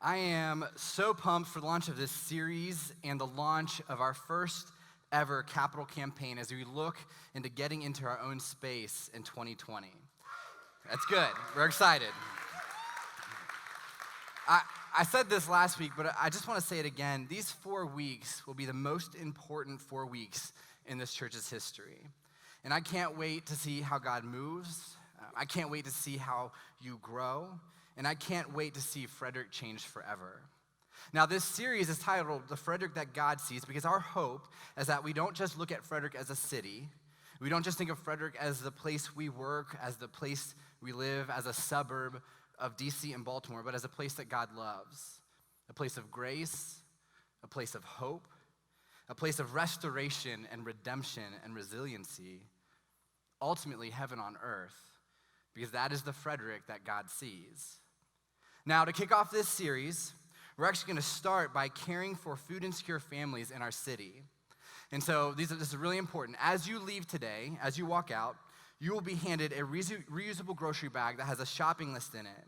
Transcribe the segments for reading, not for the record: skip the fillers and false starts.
I am so pumped for the launch of this series and the launch of our first ever capital campaign as we look into getting into our own space in 2020. That's good. We're excited. I said this last week, but I just want to say it again. These 4 weeks will be the most important 4 weeks in this church's history. And I can't wait to see how God moves. I can't wait to see how you grow. And I can't wait to see Frederick change forever. Now, this series is titled The Frederick That God Sees because our hope is that we don't just look at Frederick as a city. We don't just think of Frederick as the place we work, as the place we live, as a suburb of DC and Baltimore, but as a place that God loves, a place of grace, a place of hope, a place of restoration and redemption and resiliency, ultimately heaven on earth, because that is the Frederick that God sees. Now, to kick off this series, we're actually going to start by caring for food insecure families in our city. And so this is really important. As you leave today, as you walk out, you will be handed a reusable grocery bag that has a shopping list in it.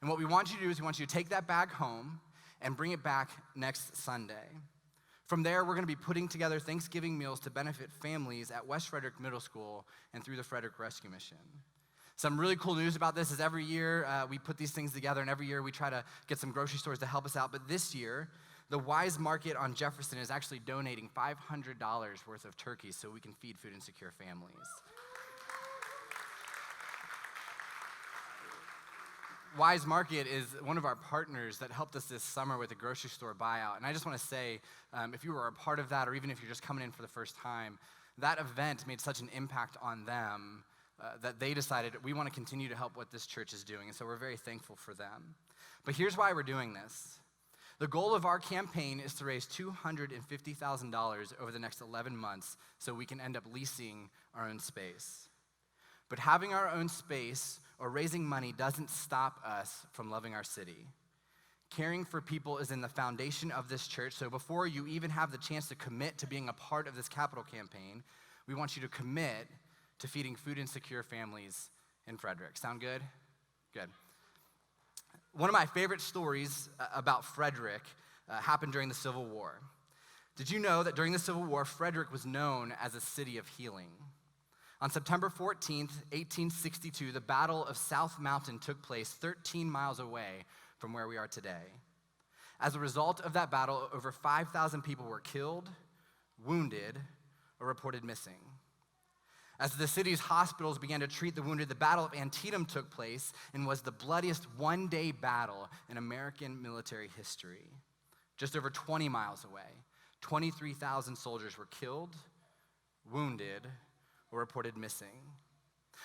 And what we want you to do is we want you to take that bag home and bring it back next Sunday. From there, we're going to be putting together Thanksgiving meals to benefit families at West Frederick Middle School and through the Frederick Rescue Mission. Some really cool news about this is every year we put these things together, and every year we try to get some grocery stores to help us out. But this year, the Wise Market on Jefferson is actually donating $500 worth of turkeys so we can feed food insecure families. Wise Market is one of our partners that helped us this summer with a grocery store buyout. And I just want to say, if you were a part of that, or even if you're just coming in for the first time, that event made such an impact on them that they decided we want to continue to help what this church is doing. And so we're very thankful for them. But here's why we're doing this. The goal of our campaign is to raise $250,000 over the next 11 months so we can end up leasing our own space. But having our own space or raising money doesn't stop us from loving our city. Caring for people is in the foundation of this church, so before you even have the chance to commit to being a part of this capital campaign, we want you to commit to feeding food insecure families in Frederick. Sound good? Good. One of my favorite stories about Frederick happened during the Civil War. Did you know that during the Civil War, Frederick was known as a city of healing? On September 14th, 1862, the Battle of South Mountain took place 13 miles away from where we are today. As a result of that battle, over 5,000 people were killed, wounded, or reported missing. As the city's hospitals began to treat the wounded, the Battle of Antietam took place and was the bloodiest one-day battle in American military history. Just over 20 miles away, 23,000 soldiers were killed, wounded, or reported missing.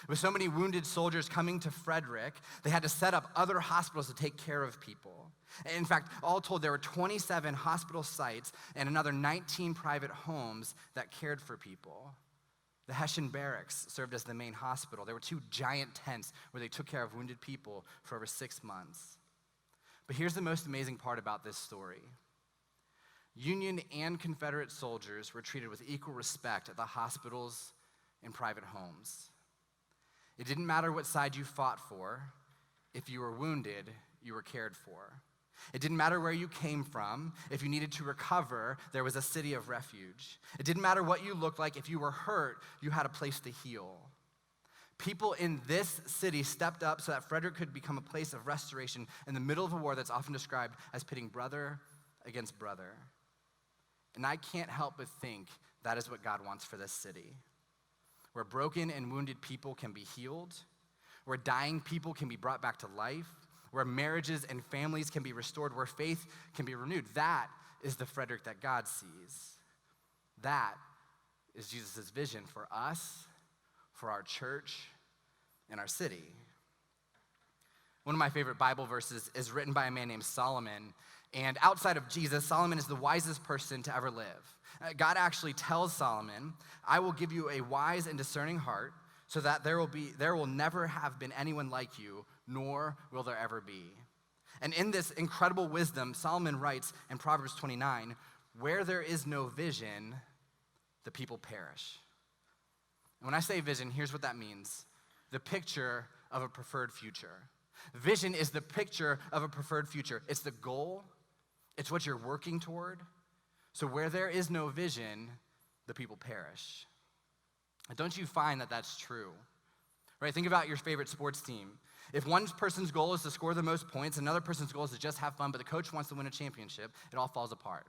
With so many wounded soldiers coming to Frederick, they had to set up other hospitals to take care of people. In fact, all told, there were 27 hospital sites and another 19 private homes that cared for people. The Hessian Barracks served as the main hospital. There were 2 giant tents where they took care of wounded people for over 6 months. But here's the most amazing part about this story. Union and Confederate soldiers were treated with equal respect at the hospitals and private homes. It didn't matter what side you fought for. If you were wounded, you were cared for. It didn't matter where you came from. If you needed to recover, there was a city of refuge. It didn't matter what you looked like. If you were hurt, you had a place to heal. People in this city stepped up so that Frederick could become a place of restoration in the middle of a war that's often described as pitting brother against brother. And I can't help but think that is what God wants for this city, where broken and wounded people can be healed, where dying people can be brought back to life, where marriages and families can be restored, where faith can be renewed. That is the Frederick that God sees. That is Jesus' vision for us, for our church, and our city. One of my favorite Bible verses is written by a man named Solomon, and outside of Jesus, Solomon is the wisest person to ever live. God actually tells Solomon, I will give you a wise and discerning heart so that there will never have been anyone like you, nor will there ever be. And in this incredible wisdom, Solomon writes in Proverbs 29, where there is no vision, the people perish. And when I say vision, here's what that means. The picture of a preferred future. Vision is the picture of a preferred future. It's the goal. It's what you're working toward. So where there is no vision, the people perish. And don't you find that that's true? Right? Think about your favorite sports team. If one person's goal is to score the most points, another person's goal is to just have fun, but the coach wants to win a championship, it all falls apart.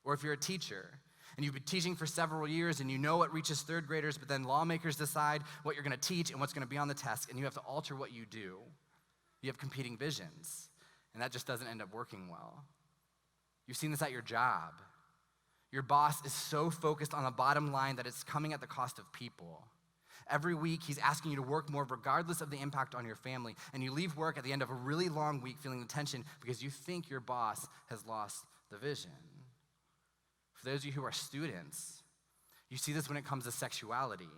Or if you're a teacher, and you've been teaching for several years, and you know what reaches third graders, but then lawmakers decide what you're going to teach and what's going to be on the test, and you have to alter what you do. You have competing visions, and that just doesn't end up working well. You've seen this at your job. Your boss is so focused on the bottom line that it's coming at the cost of people. Every week, he's asking you to work more regardless of the impact on your family, and you leave work at the end of a really long week feeling the tension because you think your boss has lost the vision. For those of you who are students, you see this when it comes to sexuality.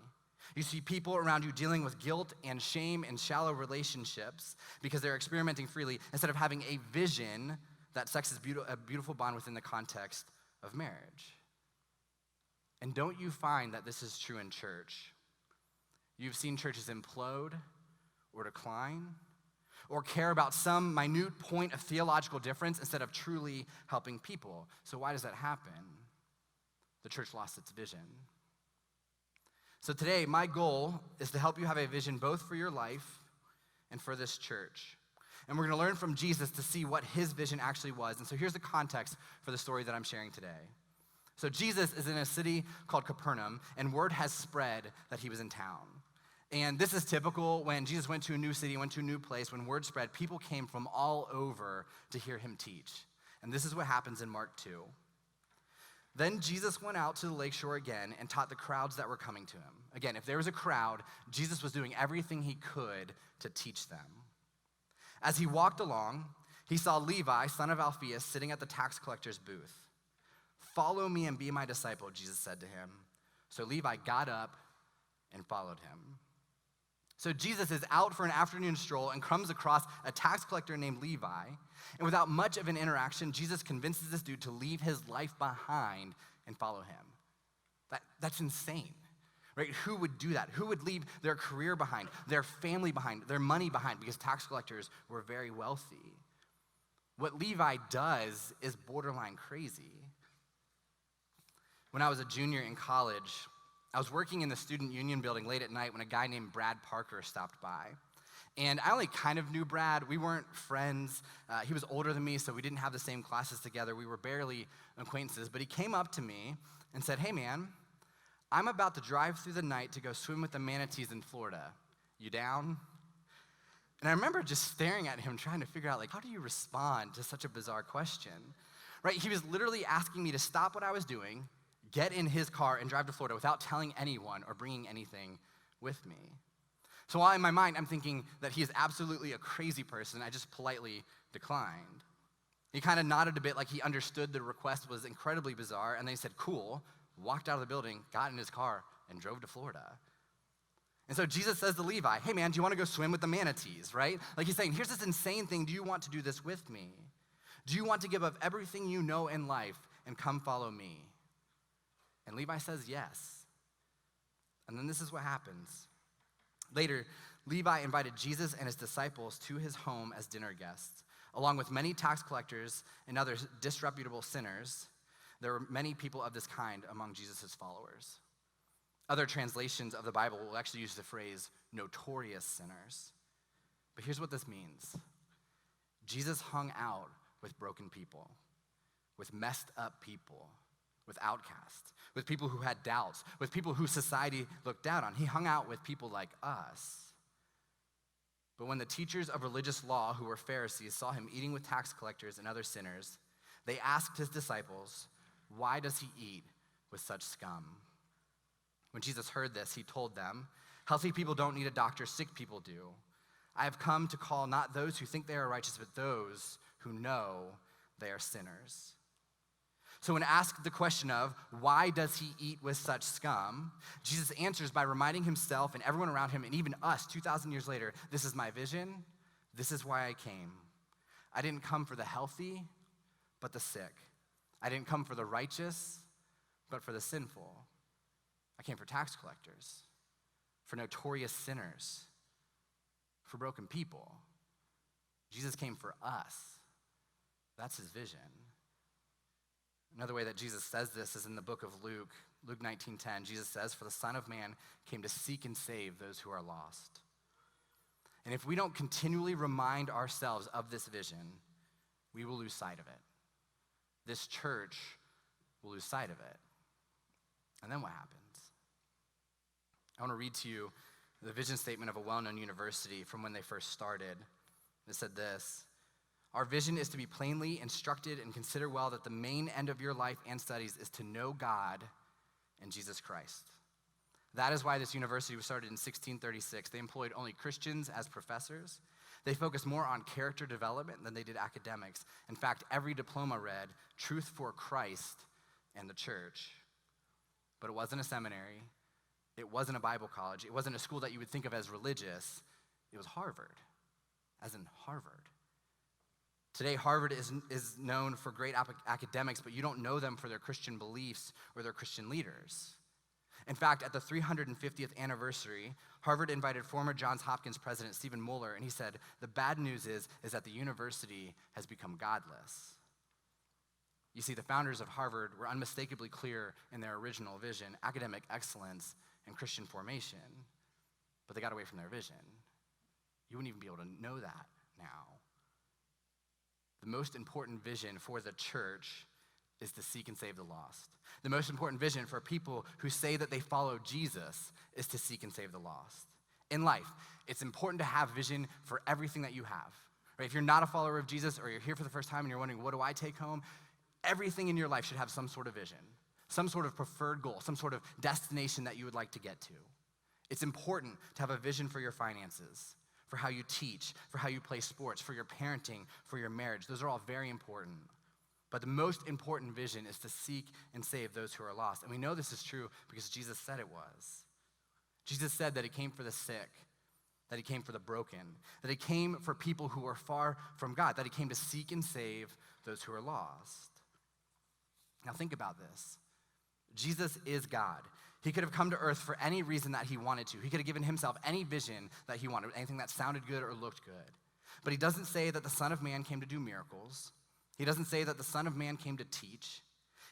You see people around you dealing with guilt and shame and shallow relationships because they're experimenting freely instead of having a vision that sex is a beautiful bond within the context of marriage. And don't you find that this is true in church? You've seen churches implode or decline or care about some minute point of theological difference instead of truly helping people. So why does that happen? The church lost its vision. So today, my goal is to help you have a vision both for your life and for this church. And we're going to learn from Jesus to see what his vision actually was. And so here's the context for the story that I'm sharing today. So Jesus is in a city called Capernaum, and word has spread that he was in town. And this is typical when Jesus went to a new city, went to a new place. When word spread, people came from all over to hear him teach. And this is what happens in Mark 2. Then Jesus went out to the lakeshore again and taught the crowds that were coming to him. Again, if there was a crowd, Jesus was doing everything he could to teach them. As he walked along, he saw Levi, son of Alphaeus, sitting at the tax collector's booth. "Follow me and be my disciple," Jesus said to him. So Levi got up and followed him. So Jesus is out for an afternoon stroll and comes across a tax collector named Levi. And without much of an interaction, Jesus convinces this dude to leave his life behind and follow him. That's insane, right? Who would do that? Who would leave their career behind, their family behind, their money behind? Because tax collectors were very wealthy. What Levi does is borderline crazy. When I was a junior in college, I was working in the student union building late at night when a guy named Brad Parker stopped by. And I only kind of knew Brad. We weren't friends. He was older than me, so we didn't have the same classes together. We were barely acquaintances. But he came up to me and said, "Hey, man, I'm about to drive through the night to go swim with the manatees in Florida. You down?" And I remember just staring at him, trying to figure out, how do you respond to such a bizarre question? Right? He was literally asking me to stop what I was doing, get in his car, and drive to Florida without telling anyone or bringing anything with me. So while in my mind, I'm thinking that he is absolutely a crazy person, I just politely declined. He kind of nodded a bit like he understood the request was incredibly bizarre, and then he said, "Cool," walked out of the building, got in his car, and drove to Florida. And so Jesus says to Levi, "Hey man, do you want to go swim with the manatees," right? He's saying, here's this insane thing, do you want to do this with me? Do you want to give up everything you know in life and come follow me? And Levi says yes. And then this is what happens. Later, Levi invited Jesus and his disciples to his home as dinner guests. Along with many tax collectors and other disreputable sinners, there were many people of this kind among Jesus' followers. Other translations of the Bible will actually use the phrase notorious sinners. But here's what this means. Jesus hung out with broken people, with messed up people, with outcasts, with people who had doubts, with people who society looked down on. He hung out with people like us. But when the teachers of religious law, who were Pharisees, saw him eating with tax collectors and other sinners, they asked his disciples, "Why does he eat with such scum?" When Jesus heard this, he told them, "Healthy people don't need a doctor, sick people do. I have come to call not those who think they are righteous, but those who know they are sinners." So when asked the question of, why does he eat with such scum, Jesus answers by reminding himself and everyone around him, and even us 2,000 years later, this is my vision, this is why I came. I didn't come for the healthy, but the sick. I didn't come for the righteous, but for the sinful. I came for tax collectors, for notorious sinners, for broken people. Jesus came for us. That's his vision. Another way that Jesus says this is in the book of Luke. Luke 19:10, Jesus says, "For the Son of Man came to seek and save those who are lost." And if we don't continually remind ourselves of this vision, we will lose sight of it. This church will lose sight of it. And then what happens? I want to read to you the vision statement of a well-known university from when they first started. It said this: "Our vision is to be plainly instructed and consider well that the main end of your life and studies is to know God and Jesus Christ. That is why this university was started in 1636. They employed only Christians as professors. They focused more on character development than they did academics. In fact, every diploma read Truth for Christ and the Church." But it wasn't a seminary. It wasn't a Bible college. It wasn't a school that you would think of as religious. It was Harvard, as in Harvard. Today, Harvard is known for great academics, but you don't know them for their Christian beliefs or their Christian leaders. In fact, at the 350th anniversary, Harvard invited former Johns Hopkins president Stephen Mueller, and he said, "The bad news is that the university has become godless." You see, the founders of Harvard were unmistakably clear in their original vision: academic excellence and Christian formation, but they got away from their vision. You wouldn't even be able to know that now. The most important vision for the church is to seek and save the lost. The most important vision for people who say that they follow Jesus is to seek and save the lost. In life, it's important to have vision for everything that you have. Right? If you're not a follower of Jesus, or you're here for the first time and you're wondering, what do I take home? Everything in your life should have some sort of vision, some sort of preferred goal, some sort of destination that you would like to get to. It's important to have a vision for your finances, for how you teach, for how you play sports, for your parenting, for your marriage. Those are all very important. But the most important vision is to seek and save those who are lost. And we know this is true because Jesus said it was. Jesus said that he came for the sick, that he came for the broken, that he came for people who are far from God, that he came to seek and save those who are lost. Now think about this. Jesus is God. He could have come to earth for any reason that he wanted to. He could have given himself any vision that he wanted, anything that sounded good or looked good. But he doesn't say that the Son of Man came to do miracles. He doesn't say that the Son of Man came to teach.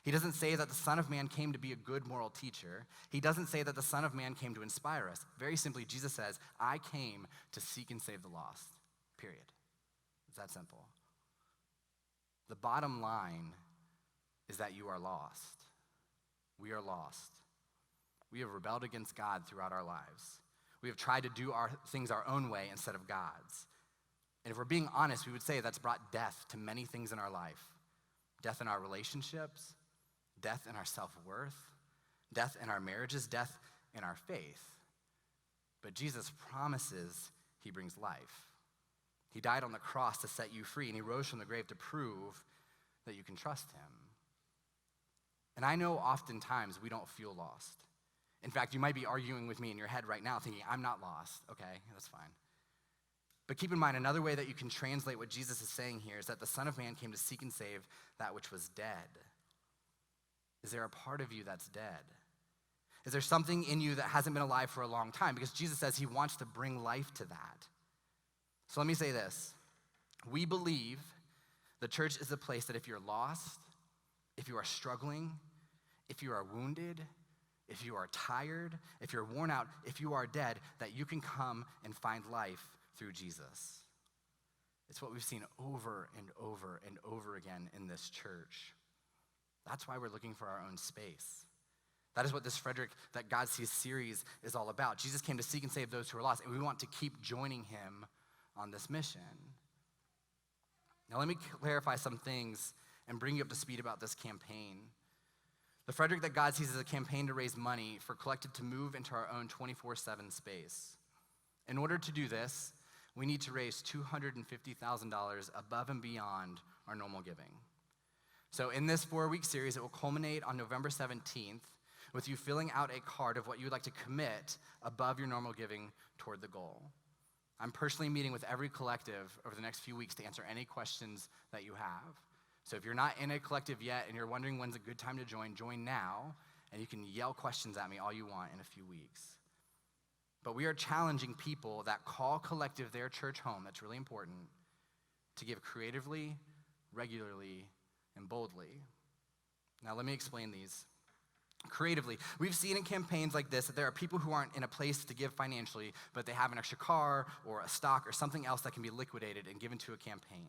He doesn't say that the Son of Man came to be a good moral teacher. He doesn't say that the Son of Man came to inspire us. Very simply, Jesus says, "I came to seek and save the lost," period. It's that simple. The bottom line is that you are lost. We are lost. We have rebelled against God throughout our lives. We have tried to do our things our own way instead of God's. And if we're being honest, we would say that's brought death to many things in our life. Death in our relationships, death in our self-worth, death in our marriages, death in our faith. But Jesus promises he brings life. He died on the cross to set you free, and he rose from the grave to prove that you can trust him. And I know oftentimes we don't feel lost. In fact, you might be arguing with me in your head right now thinking, I'm not lost. Okay, that's fine. But keep in mind, another way that you can translate what Jesus is saying here is that the Son of Man came to seek and save that which was dead. Is there a part of you that's dead? Is there something in you that hasn't been alive for a long time? Because Jesus says he wants to bring life to that. So let me say this. We believe the church is a place that if you're lost, if you are struggling, if you are wounded, if you are tired, if you're worn out, if you are dead, that you can come and find life through Jesus. It's what we've seen over and over and over again in this church. That's why we're looking for our own space. That is what this Frederick, that God Sees series is all about. Jesus came to seek and save those who are lost, and we want to keep joining him on this mission. Now let me clarify some things and bring you up to speed about this campaign. The Frederick That God Sees is a campaign to raise money for Collective to move into our own 24/7 space. In order to do this, we need to raise $250,000 above and beyond our normal giving. So in this 4-week series, it will culminate on November 17th with you filling out a card of what you would like to commit above your normal giving toward the goal. I'm personally meeting with every collective over the next few weeks to answer any questions that you have. So if you're not in a collective yet and you're wondering when's a good time to join now, and you can yell questions at me all you want in a few weeks. But we are challenging people that call collective their church home, that's really important, to give creatively, regularly, and boldly. Now, let me explain these. Creatively, we've seen in campaigns like this that there are people who aren't in a place to give financially, but they have an extra car or a stock or something else that can be liquidated and given to a campaign.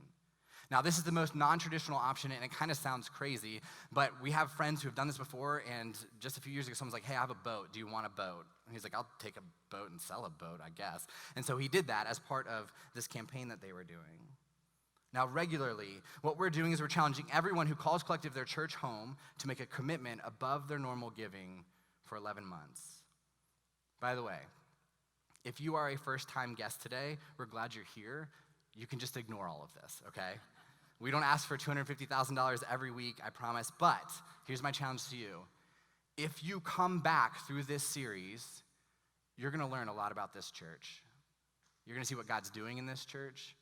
Now, this is the most non-traditional option, and it kind of sounds crazy, but we have friends who have done this before, and just a few years ago, someone's like, hey, I have a boat. Do you want a boat? And he's like, I'll take a boat and sell a boat, I guess. And so he did that as part of this campaign that they were doing. Now, regularly, what we're doing is we're challenging everyone who calls Collective their church home to make a commitment above their normal giving for 11 months. By the way, if you are a first-time guest today, we're glad you're here. You can just ignore all of this, okay? We don't ask for $250,000 every week, I promise, but here's my challenge to you. If you come back through this series, you're gonna learn a lot about this church. You're gonna see what God's doing in this church,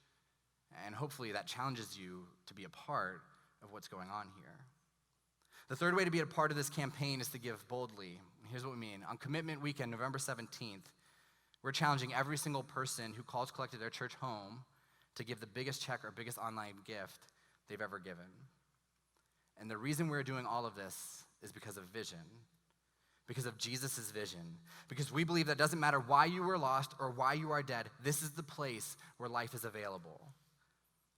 and hopefully that challenges you to be a part of what's going on here. The third way to be a part of this campaign is to give boldly. Here's what we mean. On Commitment Weekend, November 17th, we're challenging every single person who calls Collective their church home to give the biggest check or biggest online gift they've ever given. And the reason we're doing all of this is because of vision, because of Jesus' vision, because we believe that it doesn't matter why you were lost or why you are dead, this is the place where life is available.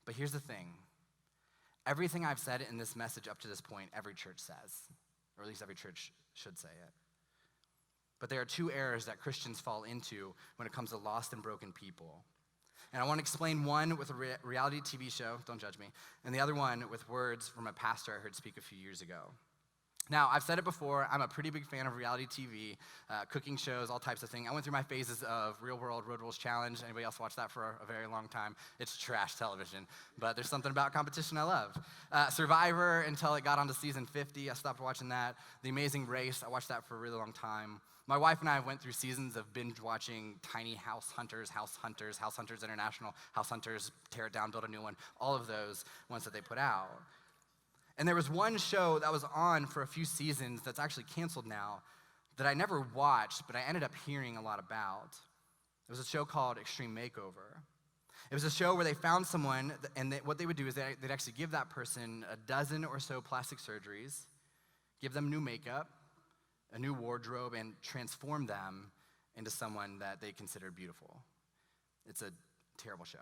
But here's the thing. Everything I've said in this message up to this point, every church says, or at least every church should say it. But there are two errors that Christians fall into when it comes to lost and broken people. And I want to explain one with a reality TV show, don't judge me, and the other one with words from a pastor I heard speak a few years ago. Now, I've said it before, I'm a pretty big fan of reality TV, cooking shows, all types of things. I went through my phases of Real World Road Rules Challenge. Anybody else watch that for a very long time? It's trash television, but there's something about competition I love. Survivor, until it got onto season 50, I stopped watching that. The Amazing Race, I watched that for a really long time. My wife and I went through seasons of binge watching Tiny House Hunters, House Hunters International, House Hunters, Tear It Down, Build a New One, all of those ones that they put out. And there was one show that was on for a few seasons that's actually canceled now that I never watched, but I ended up hearing a lot about. It was a show called Extreme Makeover. It was a show where they found someone, and what they would do is they'd actually give that person a dozen or so plastic surgeries, give them new makeup, a new wardrobe, and transform them into someone that they considered beautiful. It's a terrible show.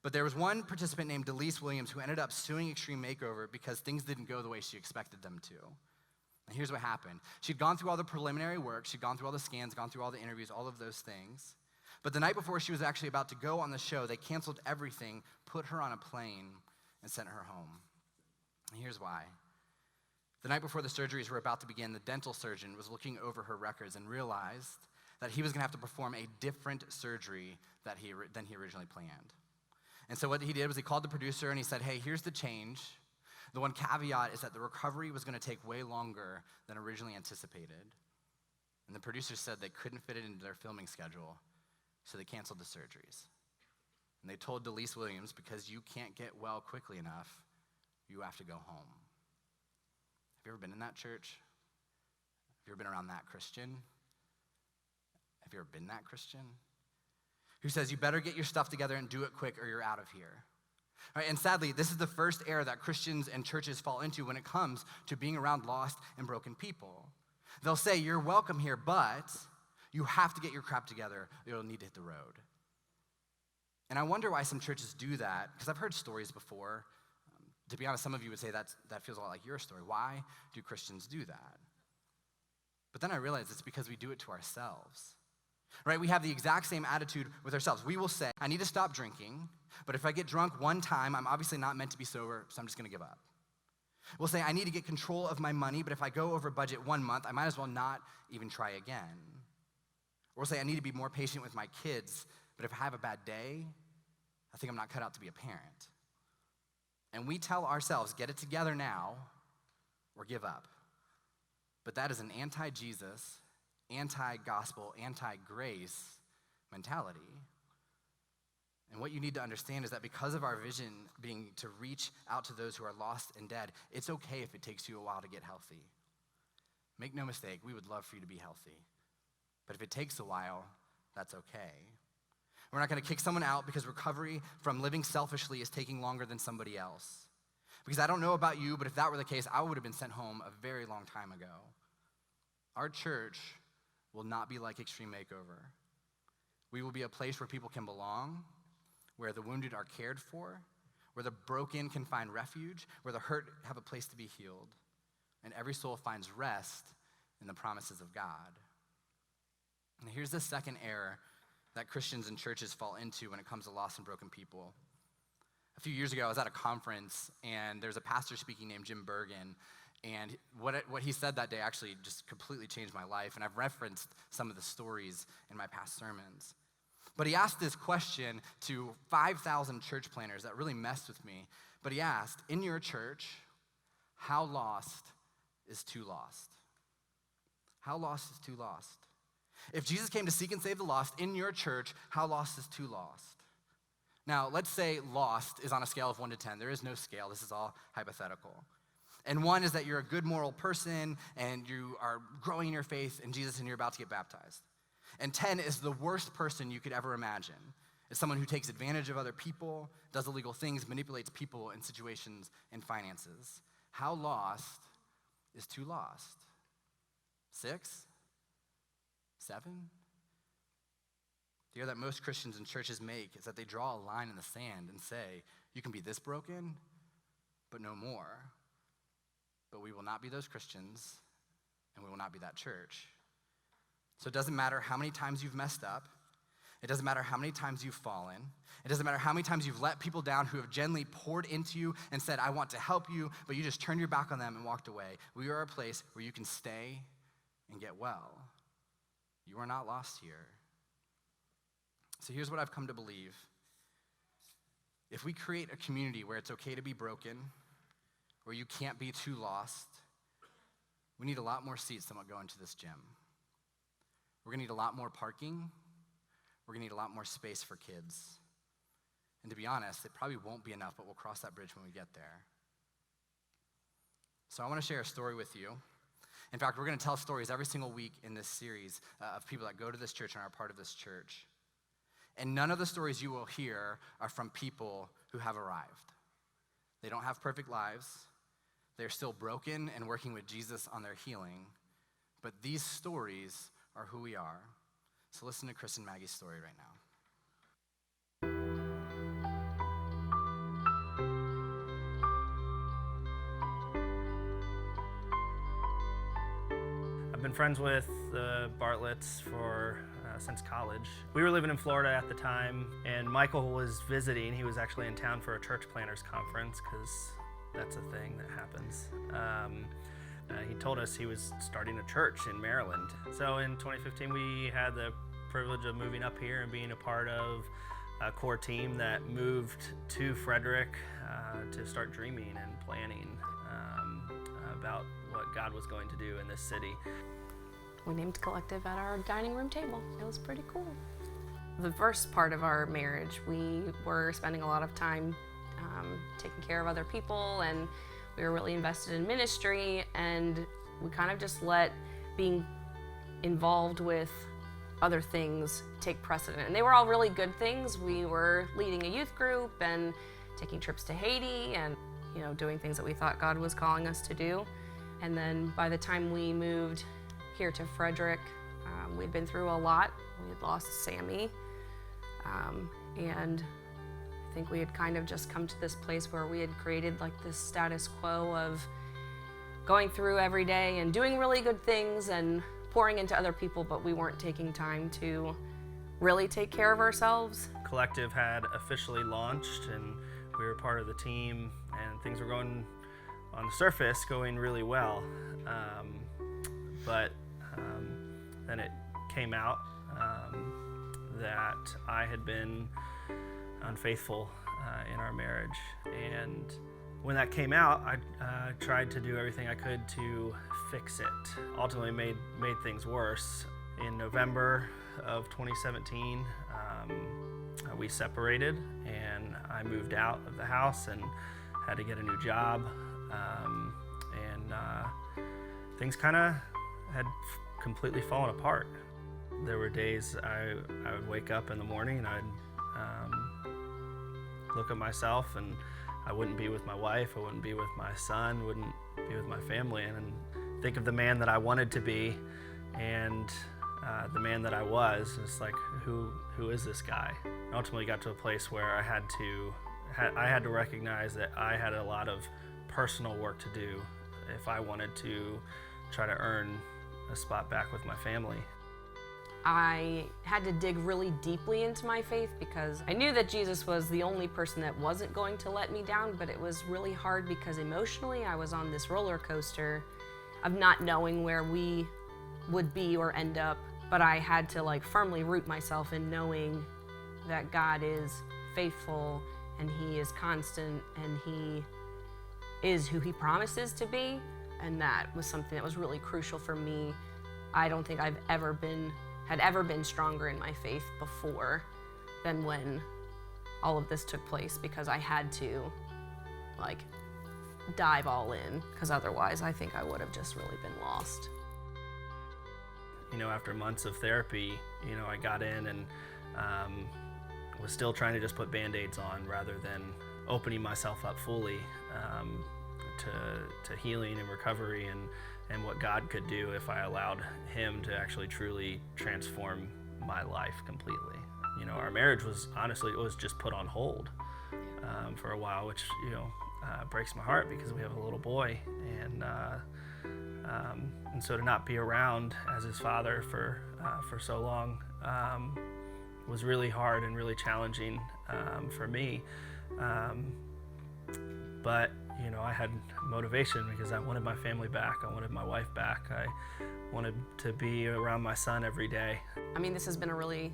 But there was one participant named Delise Williams who ended up suing Extreme Makeover because things didn't go the way she expected them to. And here's what happened. She'd gone through all the preliminary work, she'd gone through all the scans, gone through all the interviews, all of those things. But the night before she was actually about to go on the show, they canceled everything, put her on a plane, and sent her home. And here's why. The night before the surgeries were about to begin, the dental surgeon was looking over her records and realized that he was gonna have to perform a different surgery than he originally planned. And so what he did was he called the producer and he said, hey, here's the change. The one caveat is that the recovery was gonna take way longer than originally anticipated. And the producer said they couldn't fit it into their filming schedule, so they canceled the surgeries. And they told Delise Williams, because you can't get well quickly enough, you have to go home. Have you ever been in that church? Have you ever been around that Christian? Have you ever been that Christian? Who says, you better get your stuff together and do it quick or you're out of here. All right, and sadly, this is the first error that Christians and churches fall into when it comes to being around lost and broken people. They'll say, you're welcome here, but you have to get your crap together or you'll need to hit the road. And I wonder why some churches do that, because I've heard stories before. To be honest, some of you would say that feels a lot like your story. Why do Christians do that? But then I realize it's because we do it to ourselves. Right? We have the exact same attitude with ourselves. We will say, I need to stop drinking, but if I get drunk one time, I'm obviously not meant to be sober, so I'm just gonna give up. We'll say, I need to get control of my money, but if I go over budget 1 month, I might as well not even try again. Or we'll say, I need to be more patient with my kids, but if I have a bad day, I think I'm not cut out to be a parent. And we tell ourselves, get it together now, or give up. But that is an anti-Jesus, anti-gospel, anti-grace mentality. And what you need to understand is that because of our vision being to reach out to those who are lost and dead, it's okay if it takes you a while to get healthy. Make no mistake, we would love for you to be healthy. But if it takes a while, that's okay. We're not going to kick someone out because recovery from living selfishly is taking longer than somebody else. Because I don't know about you, but if that were the case, I would have been sent home a very long time ago. Our church will not be like Extreme Makeover. We will be a place where people can belong, where the wounded are cared for, where the broken can find refuge, where the hurt have a place to be healed, and every soul finds rest in the promises of God. And here's the second error that Christians and churches fall into when it comes to lost and broken people. A few years ago, I was at a conference, and there's a pastor speaking named Jim Bergen, and what he said that day actually just completely changed my life, and I've referenced some of the stories in my past sermons. But he asked this question to 5,000 church planners that really messed with me. But he asked, in your church, how lost is too lost? How lost is too lost? If Jesus came to seek and save the lost in your church, how lost is too lost? Now, let's say lost is on a scale of 1 to 10. There is no scale. This is all hypothetical. And 1 is that you're a good moral person and you are growing in your faith in Jesus and you're about to get baptized. And 10 is the worst person you could ever imagine. It's someone who takes advantage of other people, does illegal things, manipulates people in situations and finances. How lost is too lost? 6? 7? The error that most Christians and churches make is that they draw a line in the sand and say, you can be this broken, but no more. But we will not be those Christians, and we will not be that church. So it doesn't matter how many times you've messed up. It doesn't matter how many times you've fallen. It doesn't matter how many times you've let people down who have genuinely poured into you and said, I want to help you, but you just turned your back on them and walked away. We are a place where you can stay and get well. You are not lost here. So here's what I've come to believe. If we create a community where it's okay to be broken, where you can't be too lost, we need a lot more seats than what go into this gym. We're gonna need a lot more parking. We're gonna need a lot more space for kids. And to be honest, it probably won't be enough, but we'll cross that bridge when we get there. So I wanna share a story with you. In fact, we're gonna tell stories every single week in this series of people that go to this church and are part of this church. And none of the stories you will hear are from people who have arrived. They don't have perfect lives. They're still broken and working with Jesus on their healing. But these stories are who we are. So listen to Chris and Maggie's story right now. I've been friends with the Bartletts since college. We were living in Florida at the time, and Michael was visiting. He was actually in town for a church planners conference, because that's a thing that happens. He told us he was starting a church in Maryland. So in 2015, we had the privilege of moving up here and being a part of a core team that moved to Frederick to start dreaming and planning about what God was going to do in this city. We named Collective at our dining room table. It was pretty cool. The first part of our marriage, we were spending a lot of time taking care of other people, and we were really invested in ministry, and we kind of just let being involved with other things take precedent. And they were all really good things. We were leading a youth group and taking trips to Haiti and, doing things that we thought God was calling us to do. And then by the time we moved here to Frederick, we'd been through a lot. We had lost Sammy, and I think we had kind of just come to this place where we had created like this status quo of going through every day and doing really good things and pouring into other people, but we weren't taking time to really take care of ourselves. Collective had officially launched, and we were part of the team, and things were going, on the surface, going really well. But then it came out that I had been unfaithful in our marriage. And when that came out, I tried to do everything I could to fix it. Ultimately made things worse. In November of 2017, we separated, and I moved out of the house and had to get a new job. Things kind of had completely fallen apart. There were days I would wake up in the morning and I'd look at myself and I wouldn't be with my wife, I wouldn't be with my son, wouldn't be with my family, and think of the man that I wanted to be and the man that I was. It's like, who is this guy? I ultimately got to a place where I had to recognize that I had a lot of personal work to do if I wanted to try to earn a spot back with my family. I had to dig really deeply into my faith because I knew that Jesus was the only person that wasn't going to let me down, but it was really hard because emotionally I was on this roller coaster of not knowing where we would be or end up. But I had to firmly root myself in knowing that God is faithful and He is constant and He is who He promises to be. And that was something that was really crucial for me. I don't think I've ever been stronger in my faith before than when all of this took place, because I had to dive all in, because otherwise I think I would have just really been lost. After months of therapy, I got in and was still trying to just put Band-Aids on rather than opening myself up fully to healing and recovery and what God could do if I allowed Him to actually truly transform my life completely. Our marriage was honestly, it was just put on hold for a while, which breaks my heart because we have a little boy, and so to not be around as his father for so long was really hard and really challenging for me. But I had motivation because I wanted my family back. I wanted my wife back. I wanted to be around my son every day. I mean, this has been a really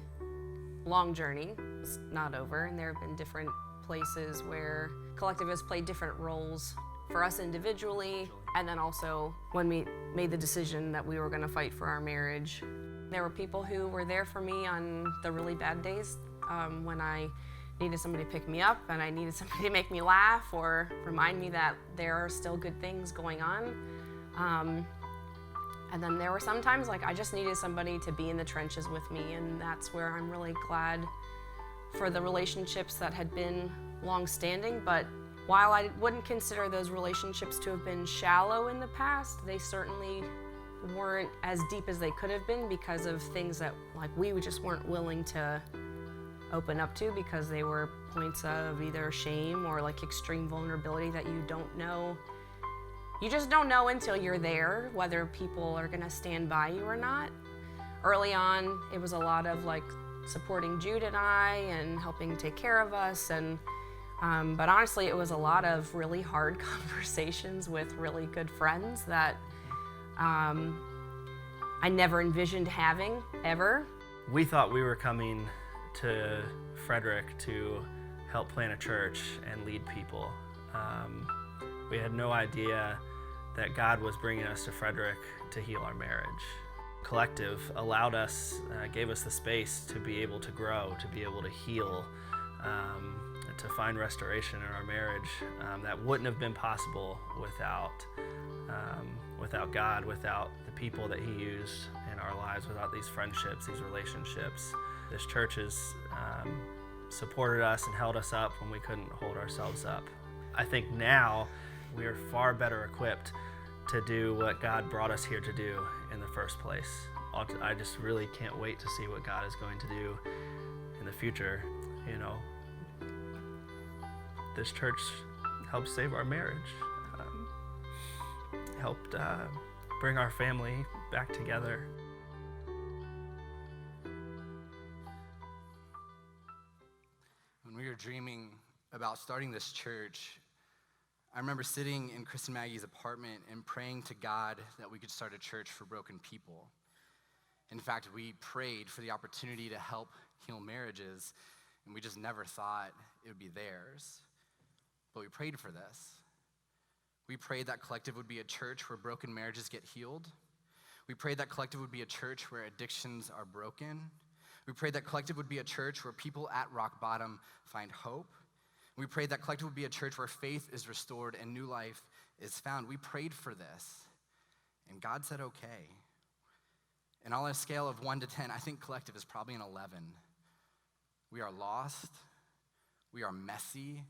long journey. It's not over, and there have been different places where Collective has played different roles for us individually, and then also when we made the decision that we were going to fight for our marriage. There were people who were there for me on the really bad days, when I needed somebody to pick me up and I needed somebody to make me laugh or remind me that there are still good things going on. And then there were some times I just needed somebody to be in the trenches with me, and that's where I'm really glad for the relationships that had been long-standing. But while I wouldn't consider those relationships to have been shallow in the past, they certainly weren't as deep as they could have been because of things that we just weren't willing to open up to, because they were points of either shame or extreme vulnerability that you don't know. You just don't know until you're there whether people are gonna stand by you or not. Early on, it was a lot of supporting Jude and I and helping take care of us, and but honestly, it was a lot of really hard conversations with really good friends that I never envisioned having ever. We thought we were coming to Frederick to help plant a church and lead people. We had no idea that God was bringing us to Frederick to heal our marriage. Collective allowed us, gave us the space to be able to grow, to be able to heal, to find restoration in our marriage that wouldn't have been possible without God, without the people that He used in our lives, without these friendships, these relationships. This church has supported us and held us up when we couldn't hold ourselves up. I think now we are far better equipped to do what God brought us here to do in the first place. I just really can't wait to see what God is going to do in the future. This church helped save our marriage, helped bring our family back together. When we were dreaming about starting this church, I remember sitting in Chris and Maggie's apartment and praying to God that we could start a church for broken people. In fact, we prayed for the opportunity to help heal marriages, and we just never thought it would be theirs. But we prayed for this. We prayed that Collective would be a church where broken marriages get healed. We prayed that Collective would be a church where addictions are broken. We prayed that Collective would be a church where people at rock bottom find hope. We prayed that Collective would be a church where faith is restored and new life is found. We prayed for this, and God said okay. And on a scale of 1 to 10, I think Collective is probably an 11. We are lost, We are messy.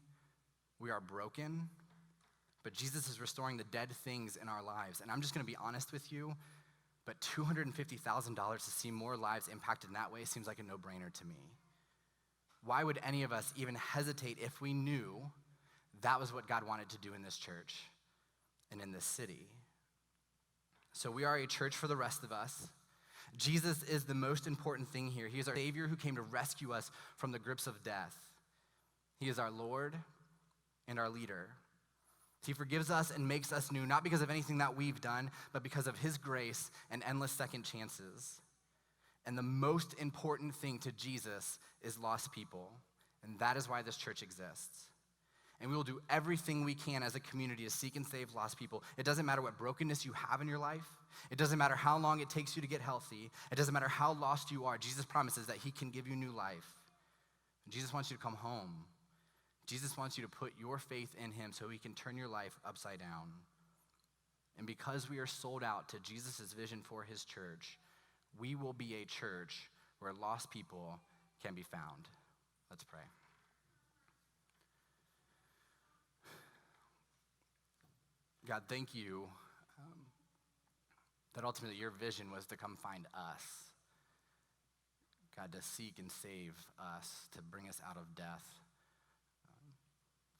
We are broken. But Jesus is restoring the dead things in our lives. And I'm just going to be honest with you, but $250,000 to see more lives impacted in that way seems like a no-brainer to me. Why would any of us even hesitate if we knew that was what God wanted to do in this church and in this city? So we are a church for the rest of us. Jesus is the most important thing here. He is our Savior who came to rescue us from the grips of death. He is our Lord and our leader. He forgives us and makes us new, not because of anything that we've done, but because of his grace and endless second chances. And the most important thing to Jesus is lost people. And that is why this church exists. And we will do everything we can as a community to seek and save lost people. It doesn't matter what brokenness you have in your life. It doesn't matter how long it takes you to get healthy. It doesn't matter how lost you are. Jesus promises that he can give you new life. And Jesus wants you to come home. Jesus wants you to put your faith in him so he can turn your life upside down. And because we are sold out to Jesus' vision for his church, we will be a church where lost people can be found. Let's pray. God, thank you that ultimately your vision was to come find us. God, to seek and save us, to bring us out of death.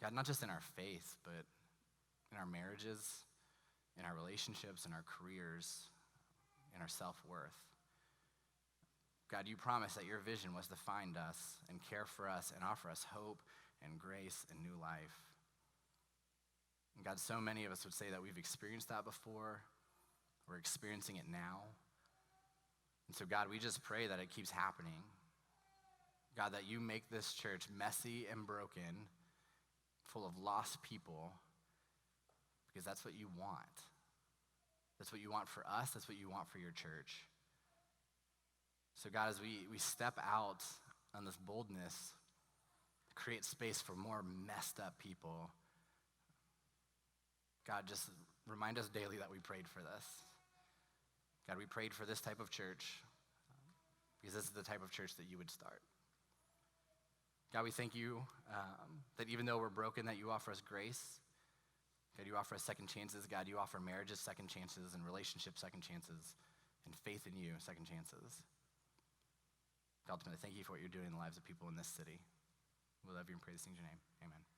God, not just in our faith, but in our marriages, in our relationships, in our careers, in our self-worth. God, you promised that your vision was to find us and care for us and offer us hope and grace and new life. And God, so many of us would say that we've experienced that before. We're experiencing it now. And so, God, we just pray that it keeps happening. God, that you make this church messy and broken, full of lost people, because that's what you want. That's what you want for us. That's what you want for your church. So God, as we step out on this boldness, create space for more messed up people, God, just remind us daily that we prayed for this. God, we prayed for this type of church because this is the type of church that you would start. God, we thank you that even though we're broken, that you offer us grace. God, you offer us second chances. God, you offer marriages second chances and relationships second chances and faith in you second chances. God, ultimately, thank you for what you're doing in the lives of people in this city. We love you and praise in your name. Amen.